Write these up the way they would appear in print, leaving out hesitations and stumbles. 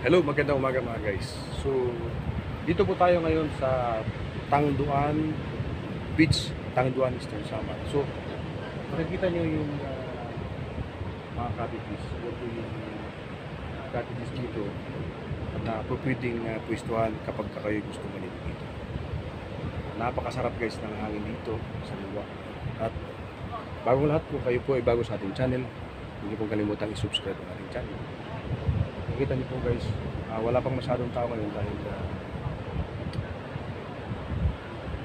Hello, magandang umaga mga guys. So, dito po tayo ngayon sa Tangduan Beach, Tangduan Eastern Samar. So, makikita nyo yung mga cottages. Ito po yung cottages dito na po pwedeng pwestuhan kapag kayo gusto maligo dito. Napakasarap guys ng hangin dito sa luwa. At bagong lahat po, kayo po ay bago sa ating channel. Hindi po kalimutan i-subscribe ang ating channel. Nakita niyo po guys, wala pang masyadong tao ngayon dahil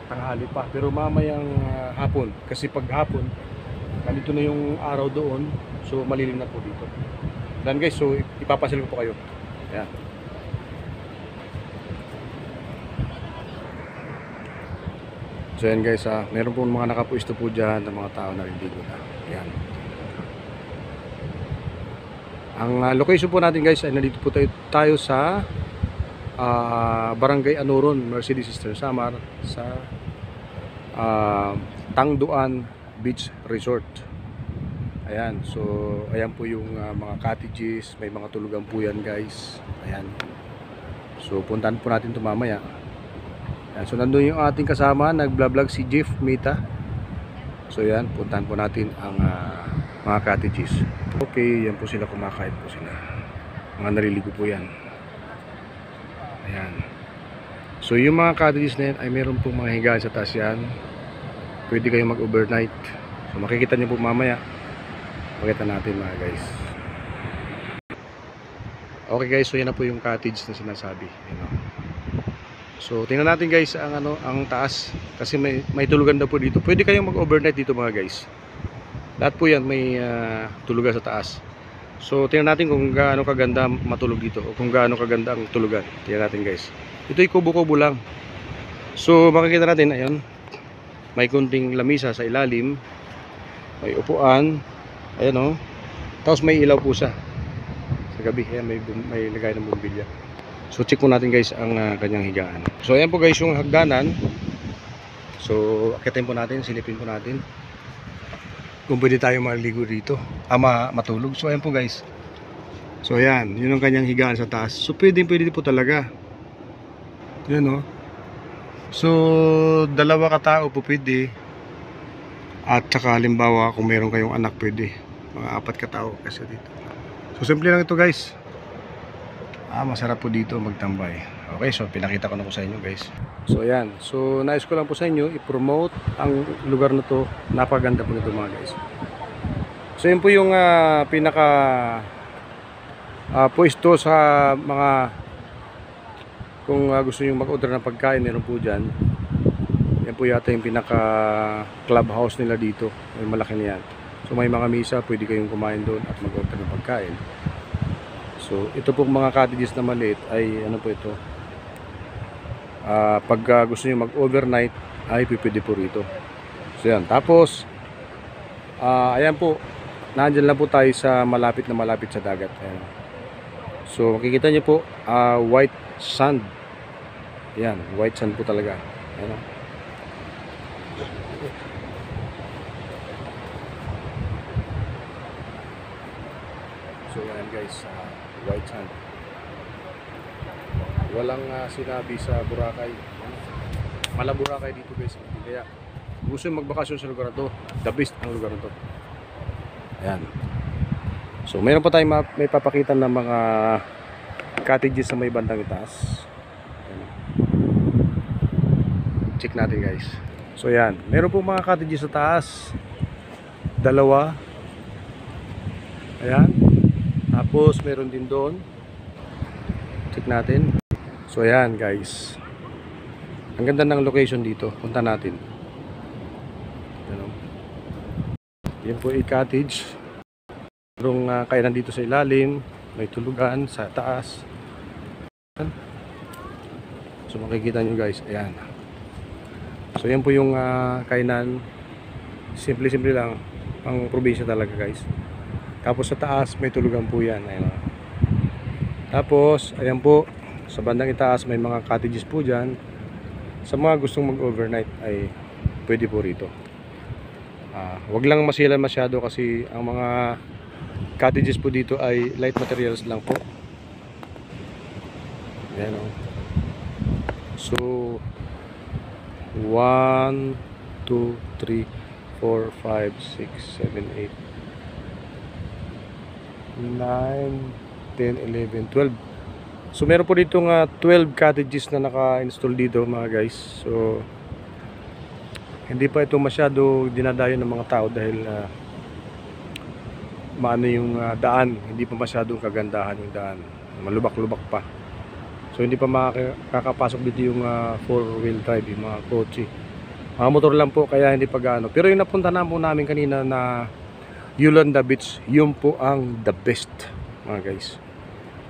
tanghali pa. Pero mamayang hapon, kasi pag hapon, nandito na yung araw doon, so malilim na po dito. Dan guys, so ipapasil ko po kayo. Ayan. So yan guys, meron po mga nakapuesto po dyan ng mga tao na naliligo na. Ayan. Ang location po natin guys ay nandito po tayo sa Barangay Anuron, Mercedes Eastern Samar sa Tangduan Beach Resort. Ayan, so ayan po yung mga cottages, may mga tulugan po yan guys. Ayan. So puntahan po natin ito mamaya. Ayan, so nandun yung ating kasama, nagblog si Jeff Mita. So ayan, puntahan po natin ang mga cottages. Okay, yan po sila, kumakain po sila. Mga naliligo po yan. Ayan. So yung mga cottages na yan ay meron pong mga higaan sa taas yan. Pwede kayong mag-overnight. So makikita nyo po mamaya. Pakita natin mga guys. Okay guys, so yan na po yung cottage na sinasabi. Ayan, so tingnan natin guys ang taas. Kasi may tulugan daw po dito. Pwede kayong mag-overnight dito mga guys. Lahat po yan may tulugan sa taas. So tingnan natin kung gaano kaganda matulog dito o kung gaano kaganda ang tulugan. Tingnan natin guys. Ito ay kubo-kubo lang. So makikita natin, ayun, may kunting lamisa sa ilalim, may upuan, ayun, tapos may ilaw po siya sa gabi. Ayan, may lagay ng bumbilya. So check po natin guys ang kanyang higaan. So ayan po guys yung hagdanan. So akitin po natin, silipin po natin kung pwede tayo maligo dito, matulog. So ayan po guys. So ayan, yun ang kanyang higaan sa taas. So pwede po talaga. Yan So dalawa katao po pwede. At saka halimbawa kung meron kayong anak pwede. Mga 4 katao kasi dito. So simple lang ito guys. Masarap po dito magtambay. Okay, so pinakita ko na po sa inyo guys. So ayan, so nais ko lang po sa inyo i-promote ang lugar na to. Napaganda po nito mga guys. So yun po yung pinaka pwesto sa mga kung gusto nyo mag-order ng pagkain, meron po dyan. Yan po yata yung pinaka clubhouse nila dito. May malaki na yan. So may mga misa, pwede kayong kumain doon at mag-order ng pagkain. So ito po mga cottages na maliit ay ano po ito, pag gusto niyo mag-overnight ay pwede po rito. So yan, tapos ayan po, nandyan lang po tayo sa malapit sa dagat. Ayan. So makikita niyo po white sand. Ayan, white sand po talaga. Ayan. So ayan guys, white sand. Walang sinabi sa Boracay. Mala Boracay dito guys. Kaya gusto yung magbakasyon sa lugar na to, the best ang lugar na to. Ayan. So mayroon pa tayong may papakita ng mga cottages sa may bandang itaas. Ayan. Check natin guys. So ayan, meron po mga cottages sa taas. Dalawa. Ayan. Tapos meron din doon. Check natin. So ayan guys, ang ganda ng location dito. Punta natin. Yan po ay cottage. Merong kainan dito sa ilalim, may tulugan sa taas. So makikita nyo guys, ayan. So yan po yung kainan. Simple lang, pang probinsya talaga guys. Tapos sa taas may tulugan po yan. Ayan. Tapos ayan po, sa bandang itaas may mga cottages po dyan. Sa mga gustong mag-overnight ay pwede po rito. Wag lang masilan masyado kasi ang mga cottages po dito ay light materials lang po. Ayan o. So, 1, 2, 3, 4, 5, 6, 7, 8, 9, 10, 11, 12. So meron po ditong 12 cottages na naka-install dito mga guys. So hindi pa ito masyado dinadayo ng mga tao dahil maano yung daan, hindi pa masyadong kagandahan yung daan, malubak-lubak pa. So hindi pa makakapasok dito yung 4-wheel drive, yung mga kotse. Mga motor lang po, kaya hindi pa gaano. Pero yung napunta na po namin kanina na Yolanda Beach, yun po ang the best mga guys.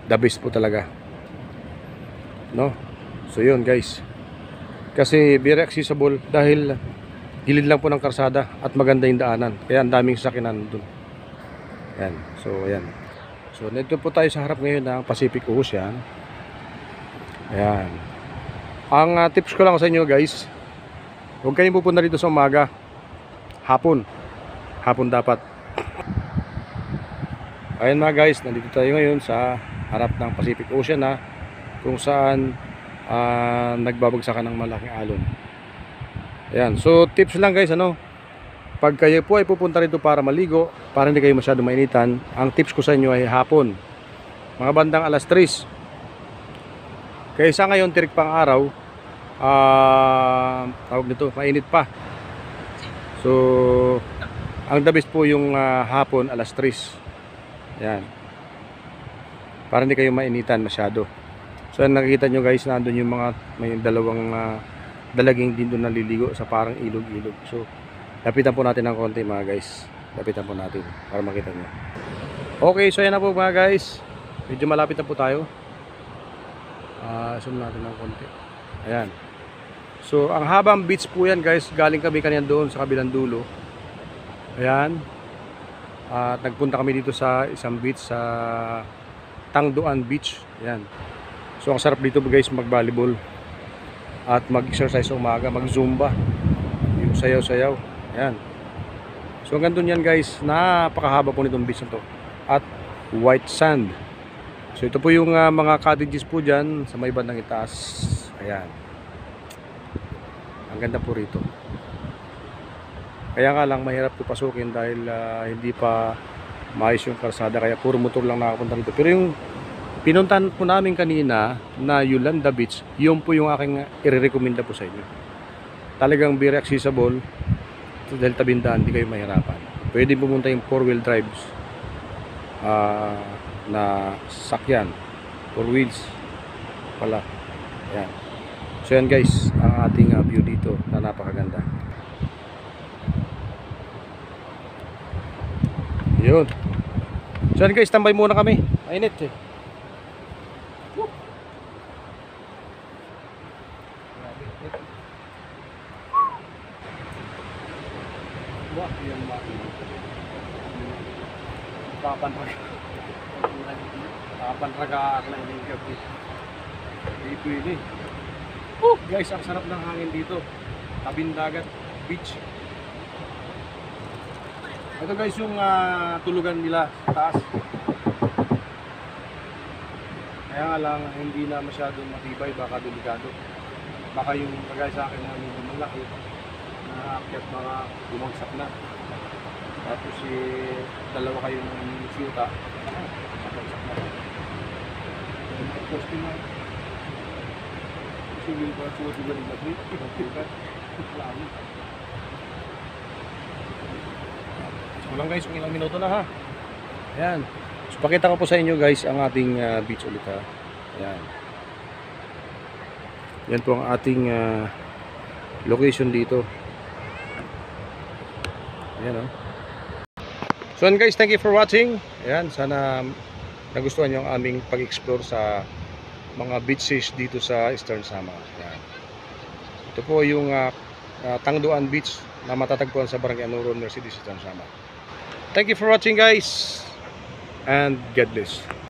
The best po talaga, no? So yun guys, kasi very accessible dahil gilid lang po ng karsada at maganda yung daanan, kaya ang daming sasakyan doon. Ayan, so ayan. So nandito po tayo sa harap ngayon ng Pacific Ocean. Ayan. Ang tips ko lang sa inyo guys, huwag kayong pupunta dito sa umaga. Hapon dapat. Ayan mga guys, nandito tayo ngayon sa harap ng Pacific Ocean na kung saan nagbabagsakan ng malaking alon. Ayan, so tips lang guys, ano, pag kayo po ay pupunta rito para maligo, para hindi kayo masyado mainitan, ang tips ko sa inyo ay hapon, mga bandang alas 3. Kaysa ngayon tirik pang araw, tawag nito, mainit pa. So ang the best po yung hapon alas 3. Ayan, para hindi kayo mainitan masyado. So nakikita nyo guys, nandun yung mga may dalawang dalaging din doon naliligo sa parang ilog-ilog. So lapitan po natin ng konti mga guys, lapitan po natin para makita nyo. Okay, so yan na po mga guys, medyo malapit na po tayo. Zoom natin ng konti. Ayan, so ang habang beach po yan guys, galing kami kanina doon sa kabilang dulo. Ayan, at nagpunta kami dito sa isang beach, sa Tangduan Beach. Ayan, so ang sarap dito guys mag-volleyball at mag-exercise sa umaga, mag-zumba, yung sayaw-sayaw. Ayan, so hanggang doon yan guys, napakahaba po nitong beach na to at white sand. So ito po yung mga cottages po dyan sa may bandang itaas. Ayan, ang ganda po rito. Kaya nga lang mahirap po pasukin dahil hindi pa maayos yung karsada, kaya puro motor lang nakapunta dito. Pero yung pinuntahan po namin kanina na Yolanda Beach, yun po yung aking i-recommenda po sa inyo. Talagang very accessible dahil tabindaan, hindi kayo mahirapan. Pwede pumunta yung 4-wheel drives na sakyan, 4 wheels pala. Ayan. So yan guys, ang ating view dito na napakaganda. Yun. So yan guys, tambay muna kami. Mainit eh. Wah, yan ba? Kapan raga na yung gabi. Dito ini. Guys, ang sarap ng hangin dito. Tabing dagat, beach. Ito guys yung tulugan nila sa taas. Kaya nga lang hindi na masyadong matibay, baka delikado. Baka yung kagaya sa akin na medyo malaki, nakaakyat mga bumagsak na. Tapos dalawa kayo ng siyuta, bumagsak na. Posting na. Kasi yung mga suwat yung galing labit, lalo. So lang guys, kung ilang minuto na ha. Ayan. So pakita ko po sa inyo guys ang ating beach ulit ha. Ayan. Yan po ang ating location dito. Ayan o. So and guys, thank you for watching. Ayan, sana nagustuhan nyo ang aming pag-explore sa mga beaches dito sa Eastern Samar. Ayan. Ito po yung Tangduan Beach na matatagpuan sa Barangay Anuron, Mercedes, Eastern Samar. Thank you for watching guys, and God bless.